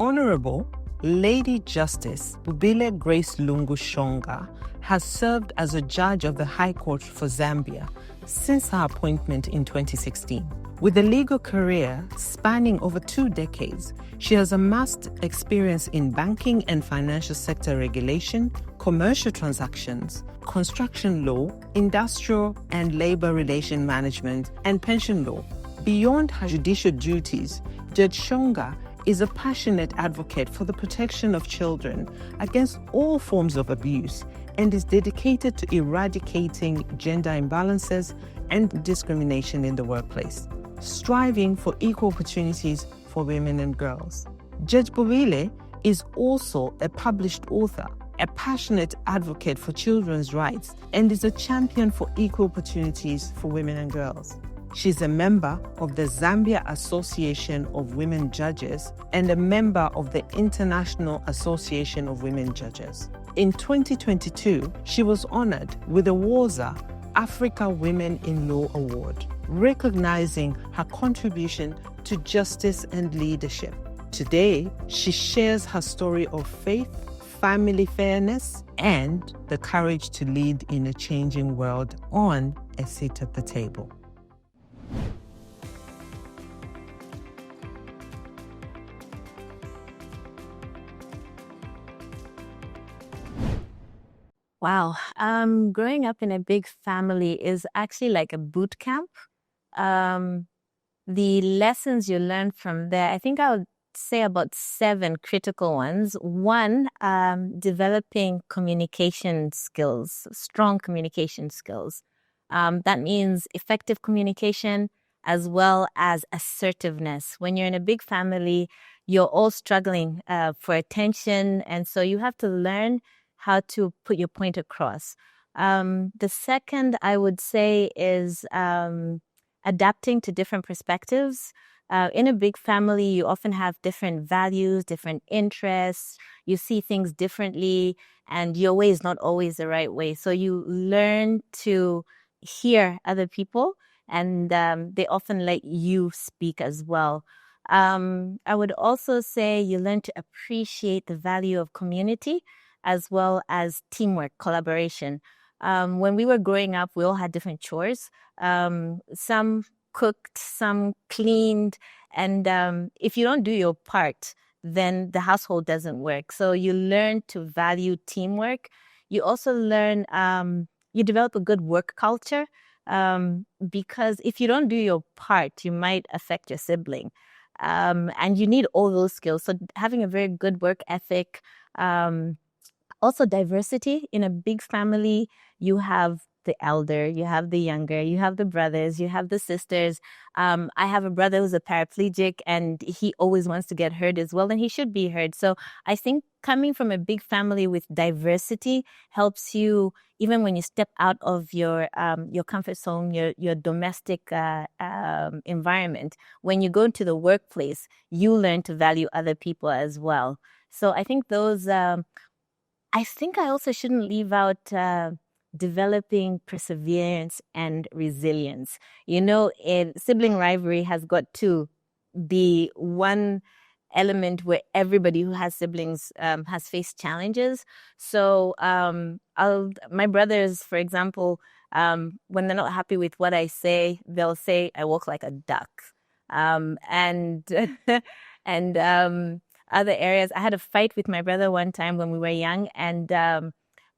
Honourable Lady Justice Bubile Grace Lungu Shonga has served as a judge of the High Court for Zambia since her appointment in 2016. With a legal career spanning over 2 decades, she has amassed experience in banking and financial sector regulation, commercial transactions, construction law, industrial and labour relation management, and pension law. Beyond her judicial duties, Judge Shonga is a passionate advocate for the protection of children against all forms of abuse and is dedicated to eradicating gender imbalances and discrimination in the workplace, striving for equal opportunities for women and girls. Judge Bubile is also a published author, a passionate advocate for children's rights, and is a champion for equal opportunities for women and girls. She's a member of the Zambia Association of Women Judges and a member of the International Association of Women Judges. In 2022, she was honored with the Woza Africa Women in Law Award, recognizing her contribution to justice and leadership. Today, she shares her story of faith, family fairness, and the courage to lead in a changing world on A Seat at the Table. Wow. Growing up in a big family is actually like a boot camp. The lessons you learn from there, I think I would say about 7 critical ones. One, developing communication skills, strong communication skills. That means effective communication as well as assertiveness. When you're in a big family, you're all struggling for attention. And so you have to learn how to put your point across. The second, I would say, is adapting to different perspectives. In a big family, you often have different values, different interests. You see things differently, and your way is not always the right way. So you learn to hear other people, and they often let you speak as well. I would also say you learn to appreciate the value of community as well as teamwork, collaboration. When we were growing up, we all had different chores. Some cooked, some cleaned, and if you don't do your part, then the household doesn't work. So you learn to value teamwork. You also learn, you develop a good work culture, because if you don't do your part, you might affect your sibling. And you need all those skills. So having a very good work ethic, also diversity. In a big family, you have the elder, you have the younger, you have the brothers, you have the sisters. I have a brother who's a paraplegic, and he always wants to get heard as well, and he should be heard. So I think coming from a big family with diversity helps you, even when you step out of your comfort zone, your domestic environment. When you go into the workplace, you learn to value other people as well. So I think those. I think I also shouldn't leave out developing perseverance and resilience. You know, sibling rivalry has got to be one element where everybody who has siblings has faced challenges. So my brothers, for example, when they're not happy with what I say, they'll say I walk like a duck. And and other areas. I had a fight with my brother one time when we were young, and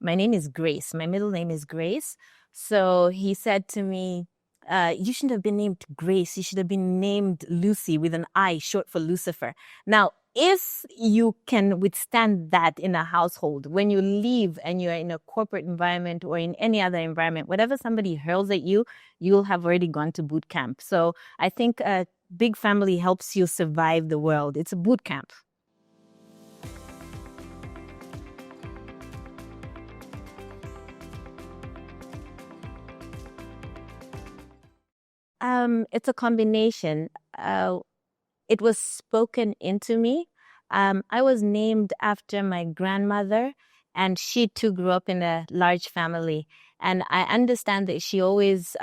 my name is Grace. My middle name is Grace. So he said to me, you shouldn't have been named Grace. You should have been named Lucy with an I, short for Lucifer. Now, if you can withstand that in a household, when you leave and you're in a corporate environment or in any other environment, whatever somebody hurls at you, you'll have already gone to boot camp. So I think a big family helps you survive the world. It's a boot camp. It's a combination. It was spoken into me. I was named after my grandmother, and she too grew up in a large family. And I understand that she always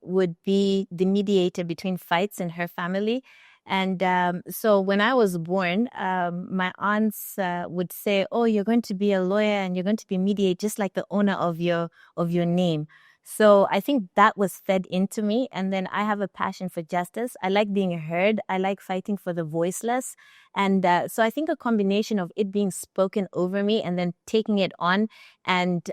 would be the mediator between fights in her family. And so when I was born, my aunts would say, "Oh, you're going to be a lawyer and you're going to be mediate, just like the owner of your name." So I think that was fed into me. And then I have a passion for justice. I like being heard. I like fighting for the voiceless. And so I think a combination of it being spoken over me and then taking it on and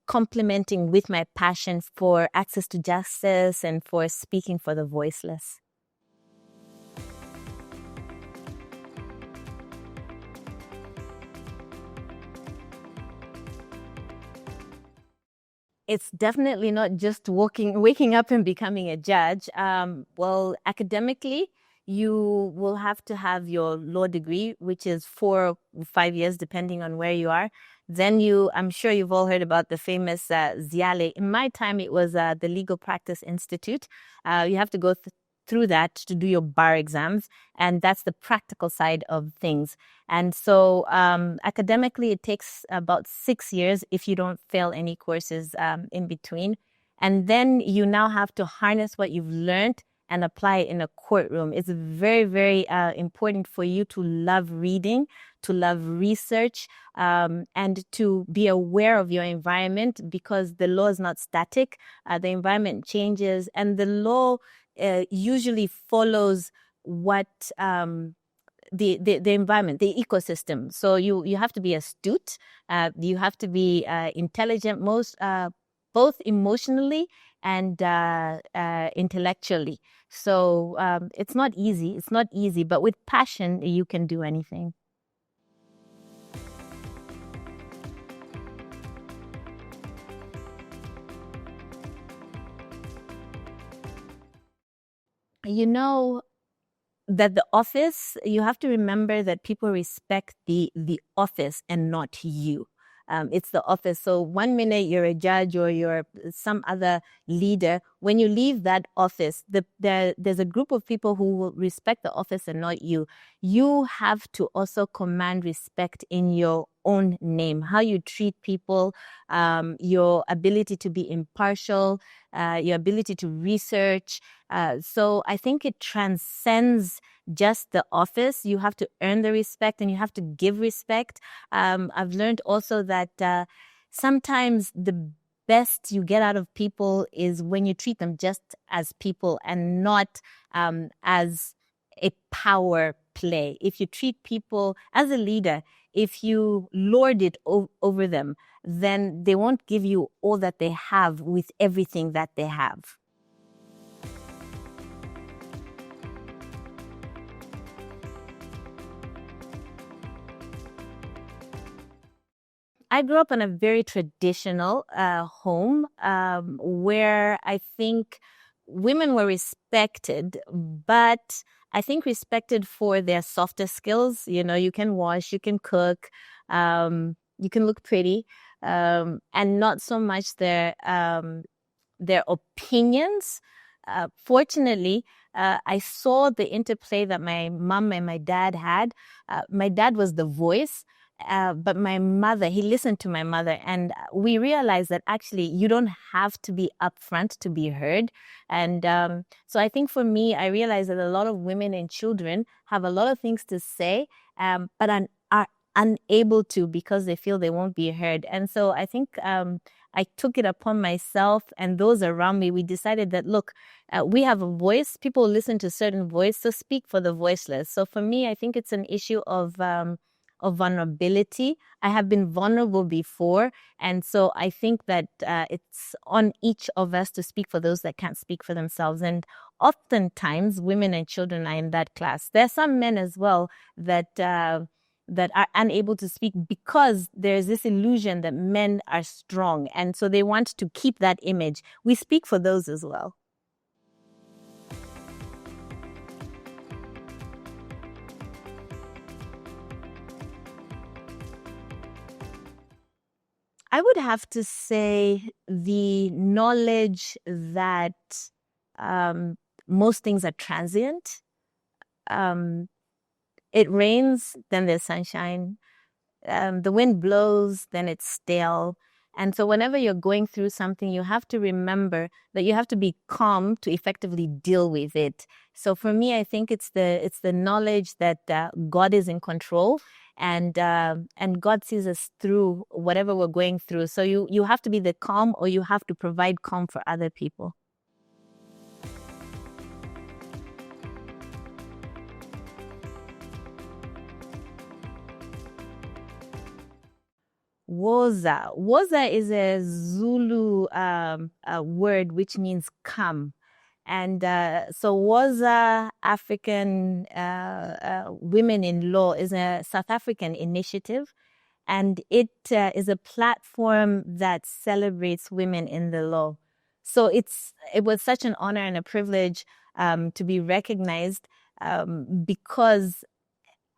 complementing with my passion for access to justice and for speaking for the voiceless. It's definitely not just waking up and becoming a judge. Well, academically, you will have to have your law degree, which is 4 or 5 years, depending on where you are. Then I'm sure you've all heard about the famous ZIALE. In my time, it was the Legal Practice Institute. You have to go through that to do your bar exams, and that's the practical side of things. And so academically, it takes about 6 years if you don't fail any courses in between. And then you now have to harness what you've learned and apply it in a courtroom. It's very, very important for you to love reading, to love research, and to be aware of your environment, because the law is not static. The environment changes, and the law usually follows what the environment, the ecosystem. So you have to be astute. You have to be intelligent, both emotionally and intellectually. So it's not easy. It's not easy, but with passion, you can do anything. You know, that the office, you have to remember that people respect the office and not you. It's the office. So one minute you're a judge or you're some other leader. When you leave that office, there's a group of people who will respect the office and not you. You have to also command respect in your own name, how you treat people, your ability to be impartial, your ability to research. So I think it transcends just the office. You have to earn the respect and you have to give respect. I've learned also that sometimes the best you get out of people is when you treat them just as people and not as a power play. If you treat people as a leader, if you lord it over them, then they won't give you all that they have with everything that they have. I grew up in a very traditional home where I think women were respected, but I think respected for their softer skills. You know, you can wash, you can cook, you can look pretty, and not so much their opinions. Fortunately, I saw the interplay that my mom and my dad had. My dad was the voice, but my mother, he listened to my mother, and we realized that actually you don't have to be upfront to be heard. And so I think for me, I realized that a lot of women and children have a lot of things to say, but are unable to because they feel they won't be heard. And so I think I took it upon myself and those around me. We decided that, look, we have a voice. People listen to certain voice, so speak for the voiceless. So for me, I think it's an issue of vulnerability. I have been vulnerable before. And so I think that it's on each of us to speak for those that can't speak for themselves. And oftentimes, women and children are in that class. There are some men as well that are unable to speak because there's this illusion that men are strong. And so they want to keep that image. We speak for those as well. I would have to say the knowledge that most things are transient. It rains, then there's sunshine. The wind blows, then it's stale. And so whenever you're going through something, you have to remember that you have to be calm to effectively deal with it. So for me, I think it's the knowledge that God is in control, and God sees us through whatever we're going through. So you have to be the calm, or you have to provide calm for other people. Woza. Woza is a Zulu word which means come. And so Woza African Women in Law is a South African initiative. And it is a platform that celebrates women in the law. So it was such an honor and a privilege to be recognized, because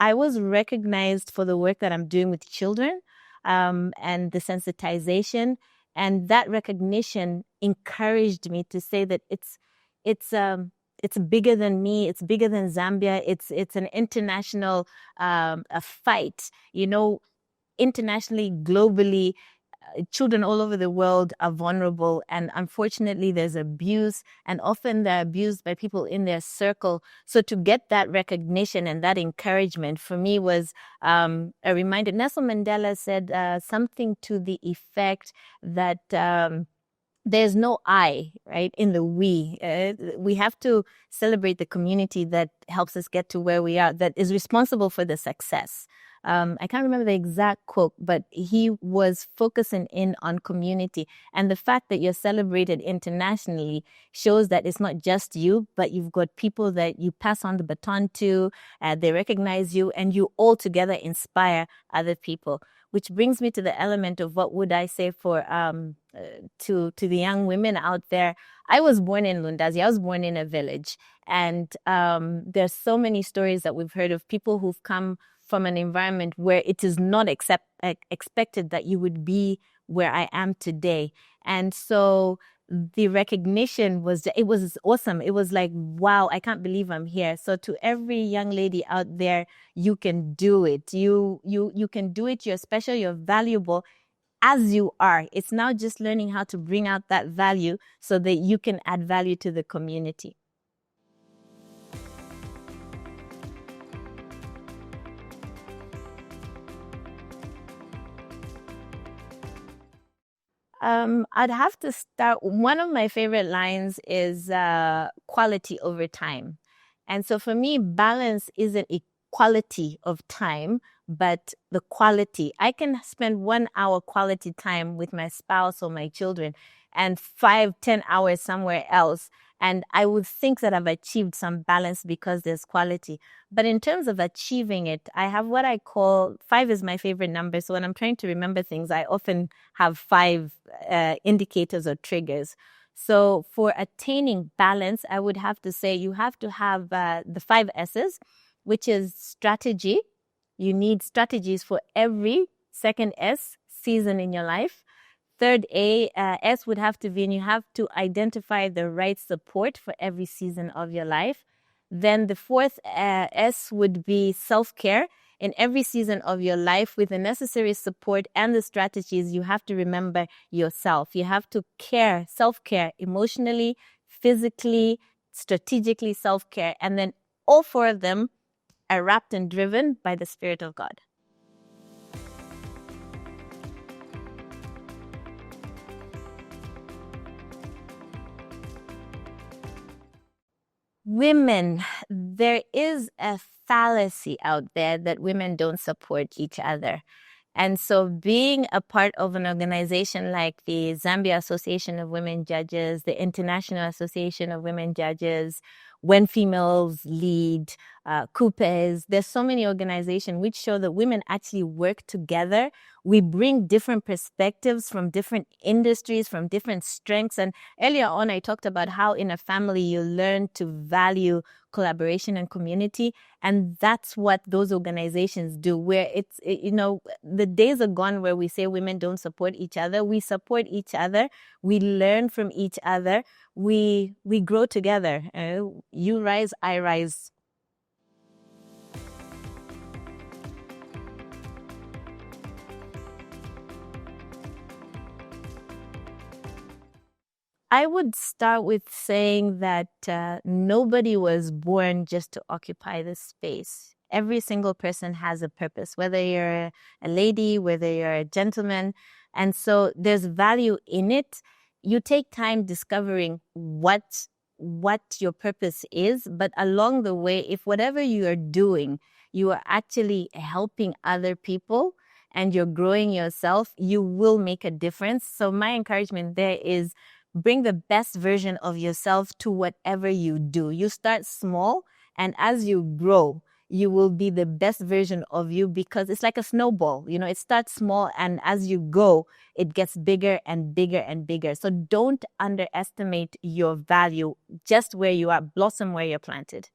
I was recognized for the work that I'm doing with children, and the sensitization, and that recognition encouraged me to say that it's bigger than me. It's bigger than Zambia. It's an international a fight. Internationally, globally, children all over the world are vulnerable, and unfortunately there's abuse, and often they're abused by people in their circle. So to get that recognition and that encouragement for me was a reminder. Nelson Mandela said something to the effect that there's no I, right, in the we. We have to celebrate the community that helps us get to where we are, that is responsible for the success. I can't remember the exact quote, but he was focusing in on community. And the fact that you're celebrated internationally shows that it's not just you, but you've got people that you pass on the baton to, they recognize you, and you all together inspire other people. Which brings me to the element of what would I say for to the young women out there. I was born in Lundazi. I was born in a village. And there's so many stories that we've heard of people who've come from an environment where it is not expected that you would be where I am today. And so the recognition it was awesome. It was like, wow, I can't believe I'm here. So to every young lady out there, you can do it. You can do it. You're special. You're valuable as you are. It's now just learning how to bring out that value so that you can add value to the community. I'd have to start. One of my favorite lines is quality over time. And so for me, balance isn't equality of time, but the quality. I can spend 1 hour quality time with my spouse or my children and 5-10 hours somewhere else. And I would think that I've achieved some balance because there's quality. But in terms of achieving it, I have what I call 5 is my favorite number. So when I'm trying to remember things, I often have 5 indicators or triggers. So for attaining balance, I would have to say you have to have the 5 S's, which is strategy. You need strategies for every second S season in your life. Third S would have to be, and you have to identify the right support for every season of your life. Then the fourth S would be self-care. In every season of your life, with the necessary support and the strategies, you have to remember yourself. You have to self-care emotionally, physically, strategically self-care. And then all 4 of them are wrapped and driven by the Spirit of God. Women, there is a fallacy out there that women don't support each other. And so being a part of an organization like the Zambia Association of Women Judges, the International Association of Women Judges, When Females Lead, CUPES, there's so many organizations which show that women actually work together. We bring different perspectives from different industries, from different strengths. And earlier on, I talked about how in a family you learn to value collaboration and community. And that's what those organizations do, where the days are gone where we say women don't support each other. We support each other. We learn from each other. We grow together. You rise, I rise. I would start with saying that nobody was born just to occupy this space. Every single person has a purpose, whether you're a lady, whether you're a gentleman. And so there's value in it. You take time discovering what your purpose is, but along the way, if whatever you are doing, you are actually helping other people and you're growing yourself, you will make a difference. So my encouragement there is bring the best version of yourself to whatever you do. You start small, and as you grow, you will be the best version of you, because it's like a snowball. You know, it starts small, and as you go, it gets bigger and bigger and bigger. So don't underestimate your value just where you are. Blossom where you're planted.